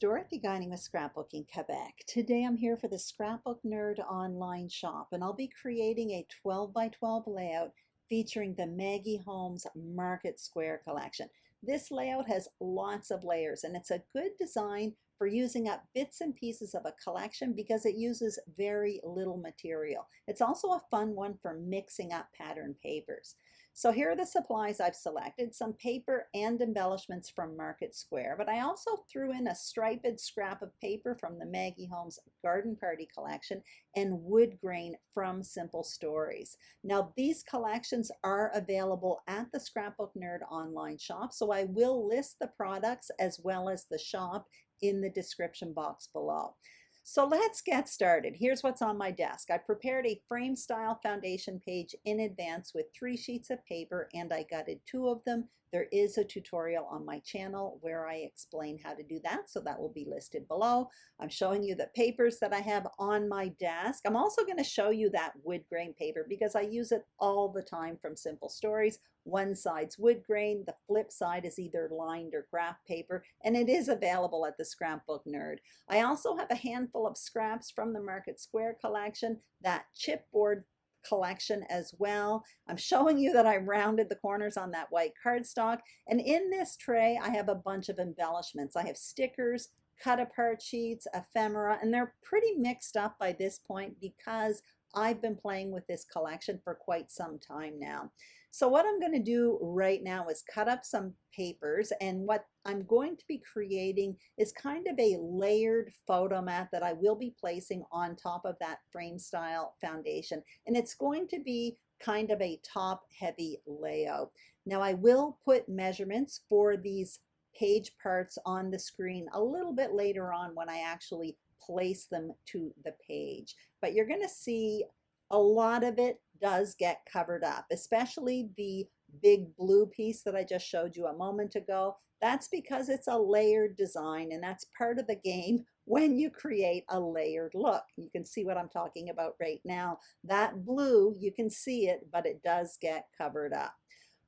Dorothy Guining with Scrapbooking Quebec. Today I'm here for the Scrapbook Nerd online shop, and I'll be creating a 12 by 12 layout featuring the Maggie Holmes Market Square collection. This layout has lots of layers, and it's a good design for using up bits and pieces of a collection because it uses very little material. It's also a fun one for mixing up pattern papers. So here are the supplies I've selected, some paper and embellishments from Market Square, but I also threw in a striped scrap of paper from the Maggie Holmes Garden Party collection and wood grain from Simple Stories. Now these collections are available at the Scrapbook Nerd online shop, so I will list the products as well as the shop in the description box below. So let's get started. Here's what's on my desk. I prepared a frame style foundation page in advance with 3 sheets of paper, and I gutted 2 of them. There is a tutorial on my channel where I explain how to do that, so that will be listed below. I'm showing you the papers that I have on my desk. I'm also going to show you that wood grain paper because I use it all the time from Simple Stories. One side's wood grain, the flip side is either lined or graph paper, and it is available at the Scrapbook Nerd. I also have a handful of scraps from the Market Square collection, that chipboard collection as well. I'm showing you that I rounded the corners on that white cardstock, and in this tray I have a bunch of embellishments. I have stickers, cut apart sheets, ephemera, and they're pretty mixed up by this point because I've been playing with this collection for quite some time now. So what I'm going to do right now is cut up some papers, and what I'm going to be creating is kind of a layered photo mat that I will be placing on top of that frame style foundation, and it's going to be kind of a top heavy layout. Now I will put measurements for these page parts on the screen a little bit later on when I actually place them to the page, but you're going to see a lot of it does get covered up, especially the big blue piece that I just showed you a moment ago. That's because it's a layered design, and that's part of the game when you create a layered look. You can see what I'm talking about right now. That blue, you can see it, but it does get covered up.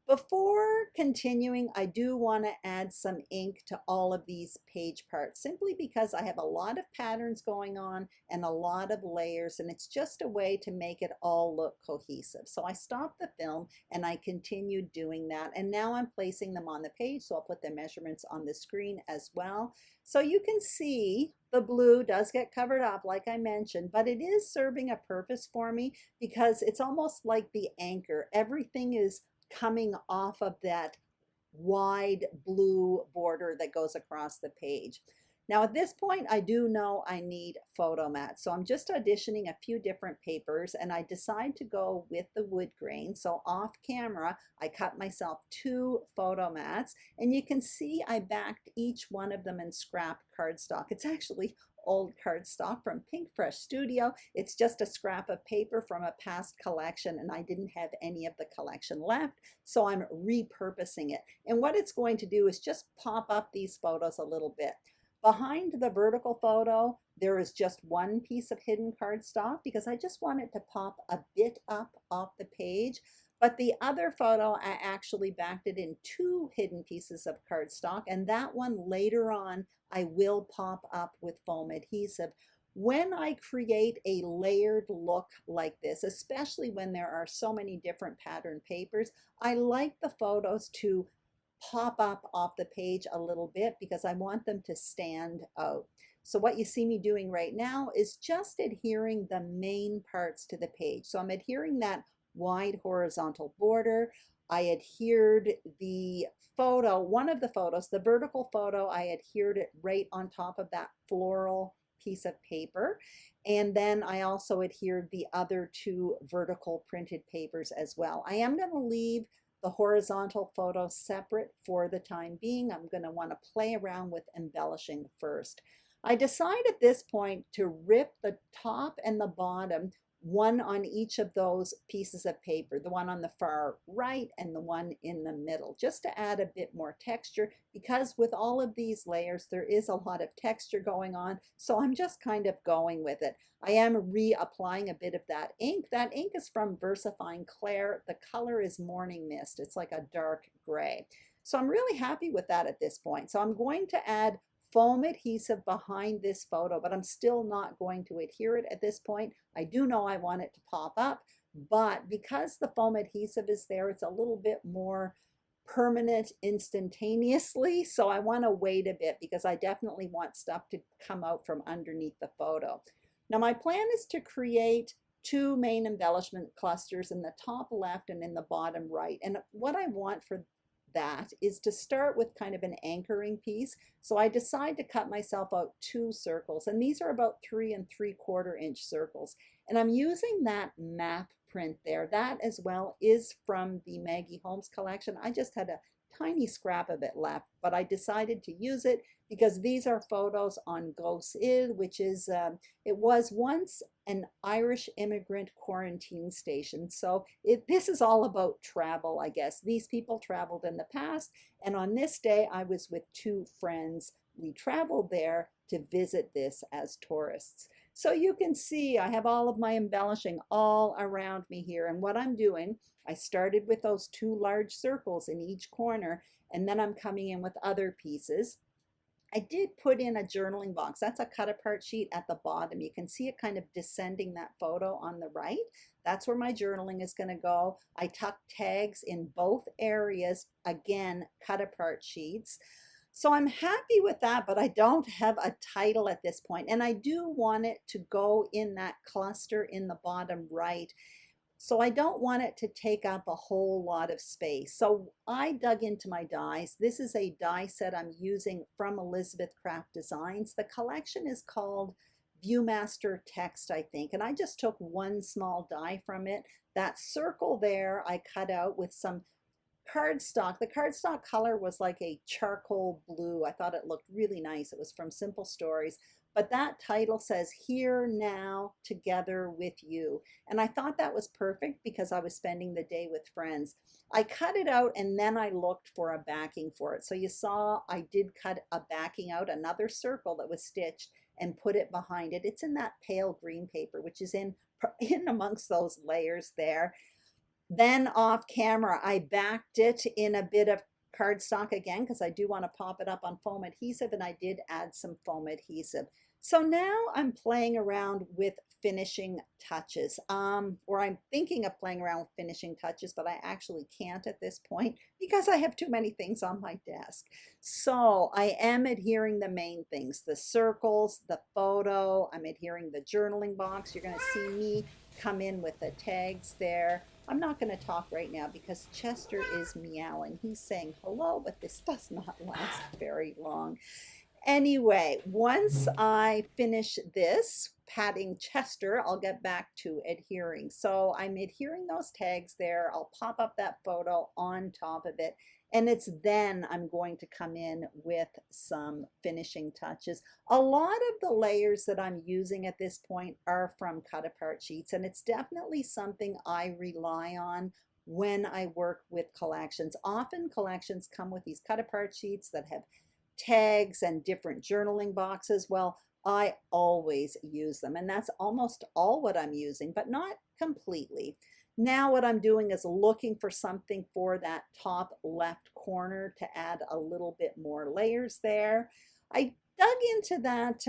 Before continuing, I do want to add some ink to all of these page parts simply because I have a lot of patterns going on and a lot of layers, and it's just a way to make it all look cohesive. So I stopped the film and I continued doing that, and now I'm placing them on the page, so I'll put the measurements on the screen as well. So you can see the blue does get covered up like I mentioned, but it is serving a purpose for me because it's almost like the anchor. Everything is coming off of that wide blue border that goes across the page. Now at this point I do know I need photo mats, so I'm just auditioning a few different papers, and I decide to go with the wood grain. So off camera I cut myself 2 photo mats, and you can see I backed each one of them in scrap cardstock. It's actually old cardstock from Pink Fresh Studio. It's just a scrap of paper from a past collection, and I didn't have any of the collection left, so I'm repurposing it. And what it's going to do is just pop up these photos a little bit. Behind the vertical photo, there is just one piece of hidden cardstock because I just want it to pop a bit up off the page. But the other photo, I actually backed it in 2 hidden pieces of cardstock, and that one later on I will pop up with foam adhesive. When I create a layered look like this, especially when there are so many different pattern papers, I like the photos to pop up off the page a little bit because I want them to stand out. So what you see me doing right now is just adhering the main parts to the page. So I'm adhering that wide horizontal border. I adhered the photo, one of the photos, the vertical photo, I adhered it right on top of that floral piece of paper. And then I also adhered the other 2 vertical printed papers as well. I am going to leave the horizontal photo separate for the time being. I'm going to want to play around with embellishing first. I decide at this point to rip the top and the bottom, one on each of those pieces of paper, the one on the far right and the one in the middle, just to add a bit more texture, because with all of these layers there is a lot of texture going on, so I'm just kind of going with it. I am reapplying a bit of that ink. That ink is from VersaFine Clair. The color is Morning Mist. It's like a dark gray. So I'm really happy with that at this point. So I'm going to add foam adhesive behind this photo, but I'm still not going to adhere it at this point. I do know I want it to pop up, but because the foam adhesive is there, it's a little bit more permanent instantaneously. So I want to wait a bit because I definitely want stuff to come out from underneath the photo. Now my plan is to create two main embellishment clusters in the top left and in the bottom right. And what I want for that is to start with kind of an anchoring piece. So I decide to cut myself out two circles, and these are about 3 3/4 inch circles. And I'm using that map print there. That as well is from the Maggie Holmes collection. I just had a tiny scrap of it left, but I decided to use it because these are photos on Gos Iad, which is, it was once an Irish immigrant quarantine station. So this is all about travel, I guess. These people traveled in the past, and on this day I was with two friends. We traveled there to visit this as tourists. So you can see I have all of my embellishing all around me here, and what I'm doing, I started with those two large circles in each corner, and then I'm coming in with other pieces. I did put in a journaling box. That's a cut apart sheet at the bottom. You can see it kind of descending that photo on the right. That's where my journaling is going to go. I tucked tags in both areas, again, cut apart sheets. So I'm happy with that, but I don't have a title at this point. And I do want it to go in that cluster in the bottom right. So I don't want it to take up a whole lot of space. So I dug into my dies. This is a die set I'm using from Elizabeth Craft Designs. The collection is called Viewmaster Text, I think. And I just took one small die from it. That circle there I cut out with some cardstock. The cardstock color was like a charcoal blue. I thought it looked really nice. It was from Simple Stories. But that title says Here Now Together with You. And I thought that was perfect because I was spending the day with friends. I cut it out and then I looked for a backing for it. So you saw I did cut a backing out, another circle that was stitched, and put it behind it. It's in that pale green paper, which is in amongst those layers there. Then off camera, I backed it in a bit of cardstock again because I do want to pop it up on foam adhesive, and I did add some foam adhesive. So now I'm playing around with finishing touches, or I'm thinking of playing around with finishing touches, but I actually can't at this point because I have too many things on my desk. So I am adhering the main things, the circles, the photo, I'm adhering the journaling box. You're going to see me come in with the tags there. I'm not going to talk right now because Chester is meowing. He's saying hello, but this does not last very long. Anyway, once I finish this patting Chester, I'll get back to adhering. So I'm adhering those tags there. I'll pop up that photo on top of it. And it's then I'm going to come in with some finishing touches. A lot of the layers that I'm using at this point are from cut apart sheets, and it's definitely something I rely on when I work with collections. Often collections come with these cut apart sheets that have tags and different journaling boxes. Well, I always use them, and that's almost all what I'm using, but not completely. Now what I'm doing is looking for something for that top left corner to add a little bit more layers there. I dug into that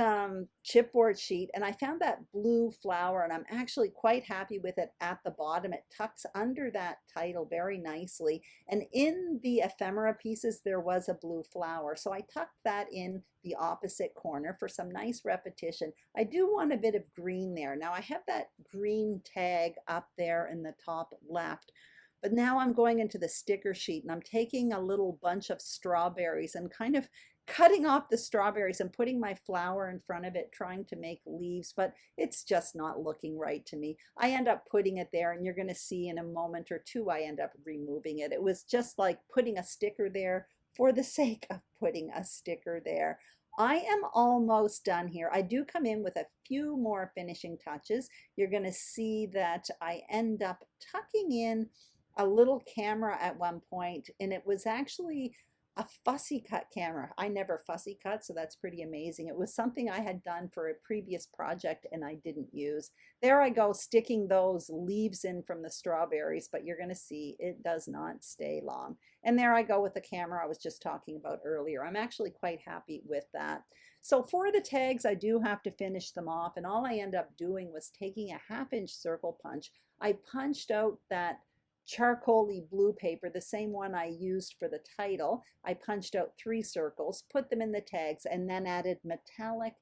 chipboard sheet and I found that blue flower, and I'm actually quite happy with it at the bottom. It tucks under that title very nicely, and in the ephemera pieces there was a blue flower, so I tucked that in the opposite corner for some nice repetition. I do want a bit of green there. Now I have that green tag up there in the top left, but now I'm going into the sticker sheet and I'm taking a little bunch of strawberries and kind of cutting off the strawberries and putting my flower in front of it, trying to make leaves, but it's just not looking right to me. I end up putting it there, and you're going to see in a moment or two I end up removing it. It was just like putting a sticker there for the sake of putting a sticker there. I am almost done here. I do come in with a few more finishing touches. You're going to see that I end up tucking in a little camera at one point, and it was actually A fussy cut camera. I never fussy cut, so that's pretty amazing. It was something I had done for a previous project and I didn't use. There I go, sticking those leaves in from the strawberries, but you're going to see it does not stay long. And there I go with the camera I was just talking about earlier. I'm actually quite happy with that. So for the tags, I do have to finish them off, and all I end up doing was taking a 1/2 inch circle punch. I punched out that charcoaly blue paper, the same one I used for the title. I punched out 3 circles, put them in the tags, and then added metallic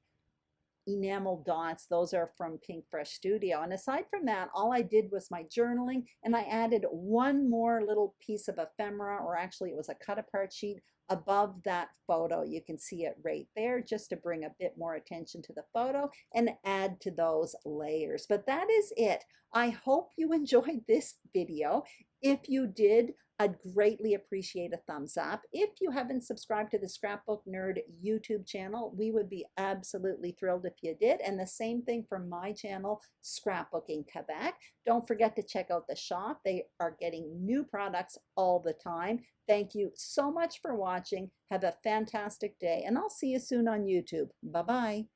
enamel dots. Those are from Pink Fresh Studio. And aside from that, all I did was my journaling, and I added one more little piece of ephemera, or actually it was a cut apart sheet above that photo. You can see it right there, just to bring a bit more attention to the photo and add to those layers. But that is it. I hope you enjoyed this video. If you did, I'd greatly appreciate a thumbs up. If you haven't subscribed to the Scrapbook Nerd YouTube channel, we would be absolutely thrilled if you did. And the same thing for my channel, Scrapbooking Quebec. Don't forget to check out the shop. They are getting new products all the time. Thank you so much for watching. Have a fantastic day, and I'll see you soon on YouTube. Bye-bye.